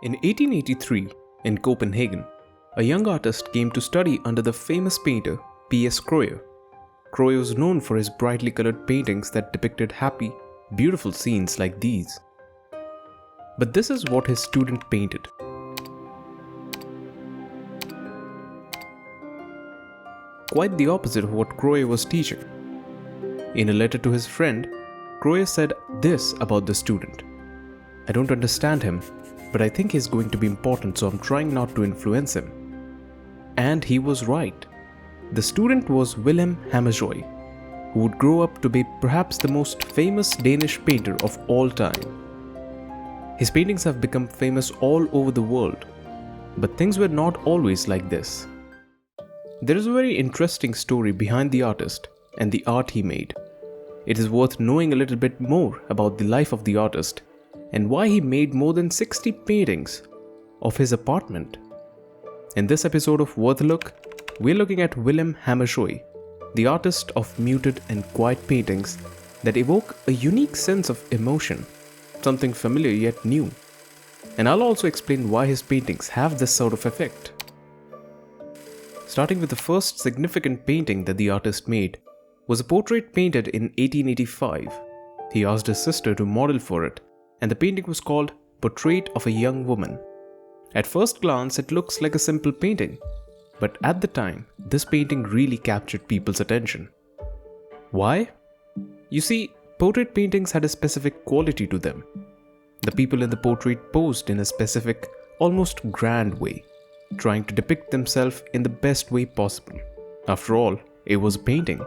In 1883, in Copenhagen, a young artist came to study under the famous painter P.S. Krøyer. Krøyer was known for his brightly colored paintings that depicted happy, beautiful scenes like these. But this is what his student painted. Quite the opposite of what Krøyer was teaching. In a letter to his friend, Krøyer said this about the student: "I don't understand him, but I think he's going to be important, so I'm trying not to influence him." And he was right. The student was Wilhelm Hammershøi, who would grow up to be perhaps the most famous Danish painter of all time. His paintings have become famous all over the world, but things were not always like this. There is a very interesting story behind the artist and the art he made. It is worth knowing a little bit more about the life of the artist and why he made more than 60 paintings of his apartment. In this episode of Worth a Look, we're looking at Wilhelm Hammershøi, the artist of muted and quiet paintings that evoke a unique sense of emotion, something familiar yet new. And I'll also explain why his paintings have this sort of effect. Starting with the first significant painting that the artist made was a portrait painted in 1885. He asked his sister to model for it, and the painting was called Portrait of a Young Woman. At first glance, it looks like a simple painting, but at the time, this painting really captured people's attention. Why? You see, portrait paintings had a specific quality to them. The people in the portrait posed in a specific, almost grand way, trying to depict themselves in the best way possible. After all, it was a painting.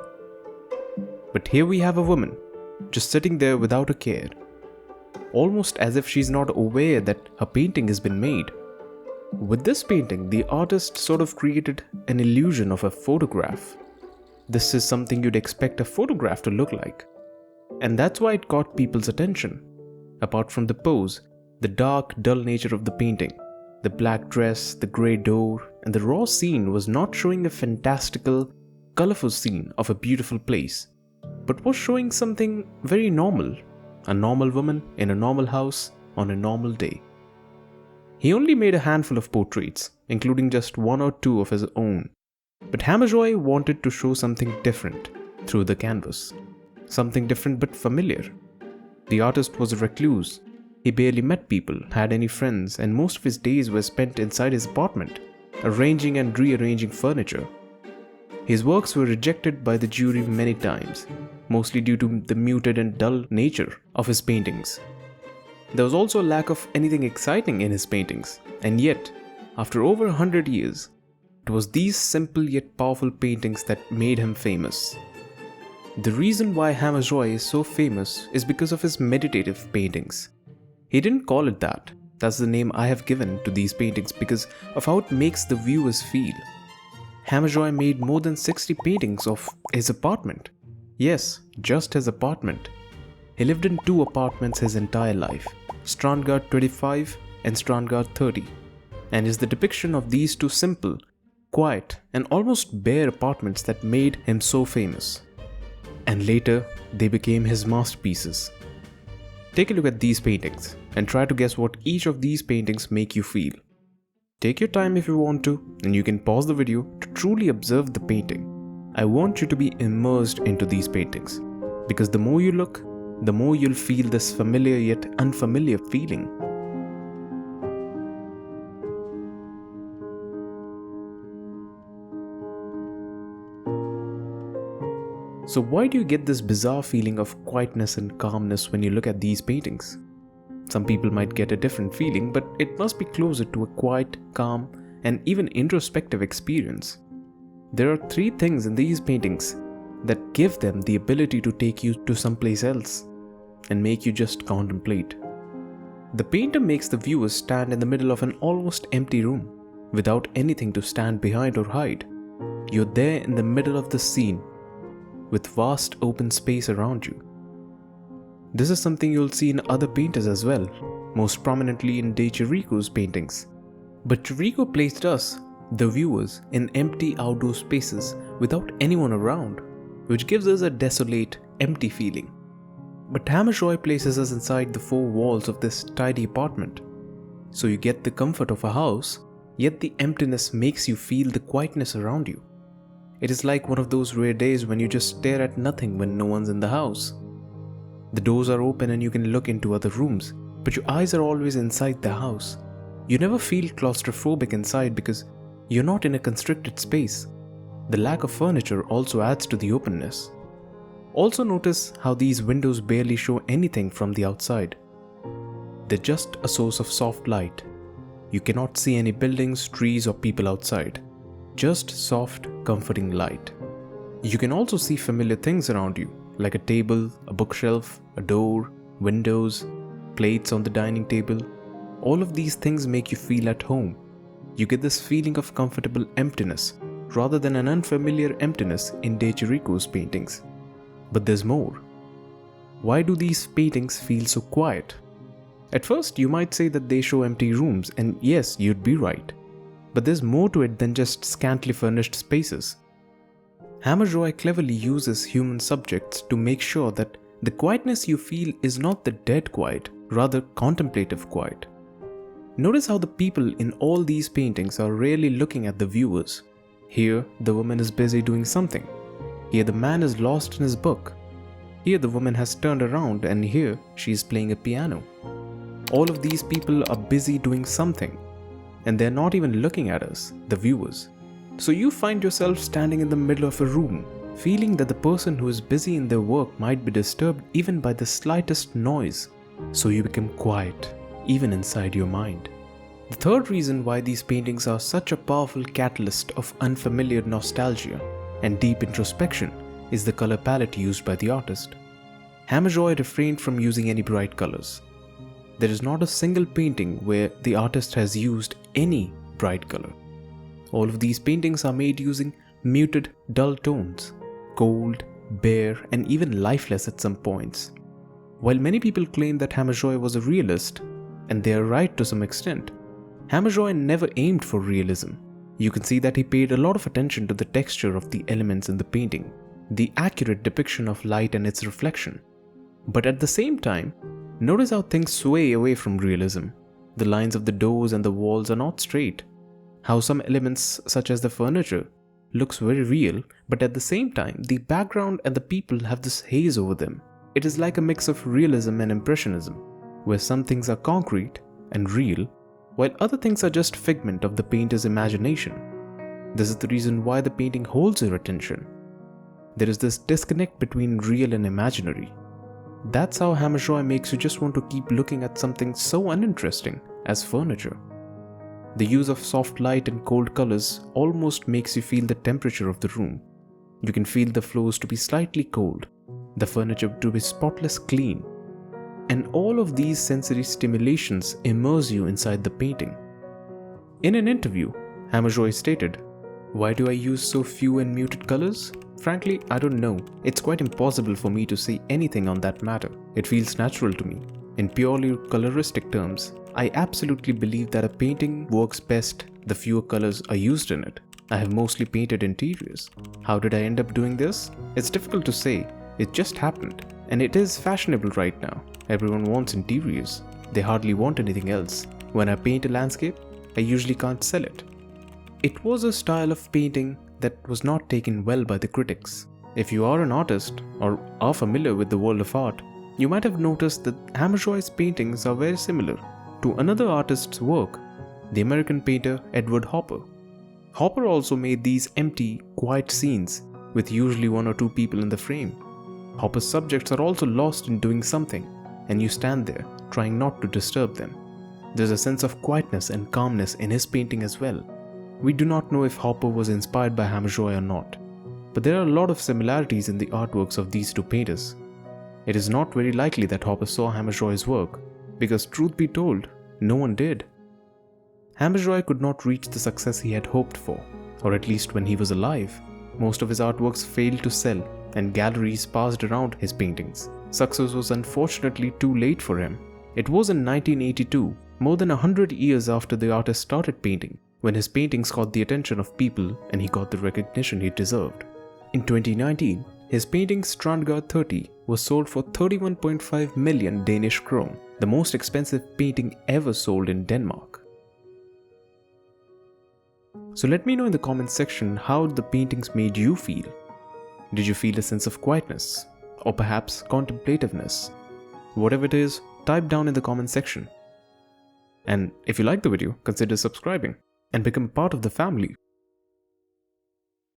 But here we have a woman, just sitting there without a care, almost as if she's not aware that her painting has been made. With this painting, the artist sort of created an illusion of a photograph. This is something you'd expect a photograph to look like. And that's why it caught people's attention. Apart from the pose, the dark, dull nature of the painting, the black dress, the grey door, and the raw scene was not showing a fantastical, colorful scene of a beautiful place, but was showing something very normal. A normal woman in a normal house on a normal day. He only made a handful of portraits, including just one or two of his own. But Hammershøi wanted to show something different through the canvas. Something different but familiar. The artist was a recluse. He barely met people, had any friends, and most of his days were spent inside his apartment, arranging and rearranging furniture. His works were rejected by the jury many times, mostly due to the muted and dull nature of his paintings. There was also a lack of anything exciting in his paintings, and yet, after over 100 years, it was these simple yet powerful paintings that made him famous. The reason why Hammershøi is so famous is because of his meditative paintings. He didn't call it that. That's the name I have given to these paintings because of how it makes the viewers feel. Hammershøi made more than 60 paintings of his apartment. Yes, just his apartment. He lived in 2 apartments his entire life, Strandgade 25 and Strandgade 30, and is the depiction of these 2 simple, quiet, and almost bare apartments that made him so famous. And later, they became his masterpieces. Take a look at these paintings and try to guess what each of these paintings make you feel. Take your time if you want to, and you can pause the video to truly observe the painting. I want you to be immersed into these paintings, because the more you look, the more you'll feel this familiar yet unfamiliar feeling. So why do you get this bizarre feeling of quietness and calmness when you look at these paintings? Some people might get a different feeling, but it must be closer to a quiet, calm, and even introspective experience. There are 3 things in these paintings that give them the ability to take you to someplace else and make you just contemplate. The painter makes the viewer stand in the middle of an almost empty room, without anything to stand behind or hide. You're there in the middle of the scene, with vast open space around you. This is something you'll see in other painters as well, most prominently in De Chirico's paintings. But Chirico placed us, the viewers, in empty outdoor spaces without anyone around, which gives us a desolate, empty feeling. But Hammershøi places us inside the 4 walls of this tidy apartment. So you get the comfort of a house, yet the emptiness makes you feel the quietness around you. It is like one of those rare days when you just stare at nothing when no one's in the house. The doors are open and you can look into other rooms, but your eyes are always inside the house. You never feel claustrophobic inside because you're not in a constricted space. The lack of furniture also adds to the openness. Also notice how these windows barely show anything from the outside. They're just a source of soft light. You cannot see any buildings, trees, or people outside. Just soft, comforting light. You can also see familiar things around you, like a table, a bookshelf, a door, windows, plates on the dining table. All of these things make you feel at home. You get this feeling of comfortable emptiness rather than an unfamiliar emptiness in De Chirico's paintings. But there's more. Why do these paintings feel so quiet? At first, you might say that they show empty rooms, and yes, you'd be right. But there's more to it than just scantily furnished spaces. Hammerjoy cleverly uses human subjects to make sure that the quietness you feel is not the dead quiet, rather contemplative quiet. Notice how the people in all these paintings are rarely looking at the viewers. Here, the woman is busy doing something. Here, the man is lost in his book. Here, the woman has turned around, and here, she is playing a piano. All of these people are busy doing something, and they're not even looking at us, the viewers. So you find yourself standing in the middle of a room, feeling that the person who is busy in their work might be disturbed even by the slightest noise. So you become quiet, even inside your mind. The third reason why these paintings are such a powerful catalyst of unfamiliar nostalgia and deep introspection is the color palette used by the artist. Hammerjoy refrained from using any bright colors. There is not a single painting where the artist has used any bright color. All of these paintings are made using muted, dull tones, cold, bare, and even lifeless at some points. While many people claim that Hammerjoy was a realist, and they are right to some extent, Hammerjoy never aimed for realism. You can see that he paid a lot of attention to the texture of the elements in the painting, the accurate depiction of light and its reflection. But at the same time, notice how things sway away from realism. The lines of the doors and the walls are not straight. How some elements, such as the furniture, looks very real, but at the same time, the background and the people have this haze over them. It is like a mix of realism and impressionism, where some things are concrete and real, while other things are just figment of the painter's imagination. This is the reason why the painting holds your attention. There is this disconnect between real and imaginary. That's how Hammerjoy makes you just want to keep looking at something so uninteresting as furniture. The use of soft light and cold colors almost makes you feel the temperature of the room. You can feel the floors to be slightly cold, the furniture to be spotless clean, and all of these sensory stimulations immerse you inside the painting. In an interview, Hammerjoy stated, "Why do I use so few and muted colors? Frankly, I don't know. It's quite impossible for me to say anything on that matter. It feels natural to me. In purely coloristic terms, I absolutely believe that a painting works best the fewer colors are used in it. I have mostly painted interiors. How did I end up doing this? It's difficult to say. It just happened. And it is fashionable right now. Everyone wants interiors. They hardly want anything else. When I paint a landscape, I usually can't sell it." It was a style of painting that was not taken well by the critics. If you are an artist or are familiar with the world of art, you might have noticed that Hammerjoy's paintings are very similar to another artist's work, the American painter Edward Hopper. Hopper also made these empty, quiet scenes with usually one or two people in the frame. Hopper's subjects are also lost in doing something, and you stand there, trying not to disturb them. There's a sense of quietness and calmness in his painting as well. We do not know if Hopper was inspired by Hammerjoy or not, but there are a lot of similarities in the artworks of these two painters. It is not very likely that Hopper saw Hammerjoy's work, because truth be told, no one did. Hammerjoy could not reach the success he had hoped for, or at least when he was alive. Most of his artworks failed to sell, and galleries passed around his paintings. Success was unfortunately too late for him. It was in 1982, more than 100 years after the artist started painting, when his paintings caught the attention of people and he got the recognition he deserved. In 2019, His painting Strandgard 30 was sold for 31.5 million Danish krone, the most expensive painting ever sold in Denmark. So let me know in the comments section how the paintings made you feel. Did you feel a sense of quietness? Or perhaps contemplativeness? Whatever it is, type down in the comment section. And if you liked the video, consider subscribing and become a part of the family.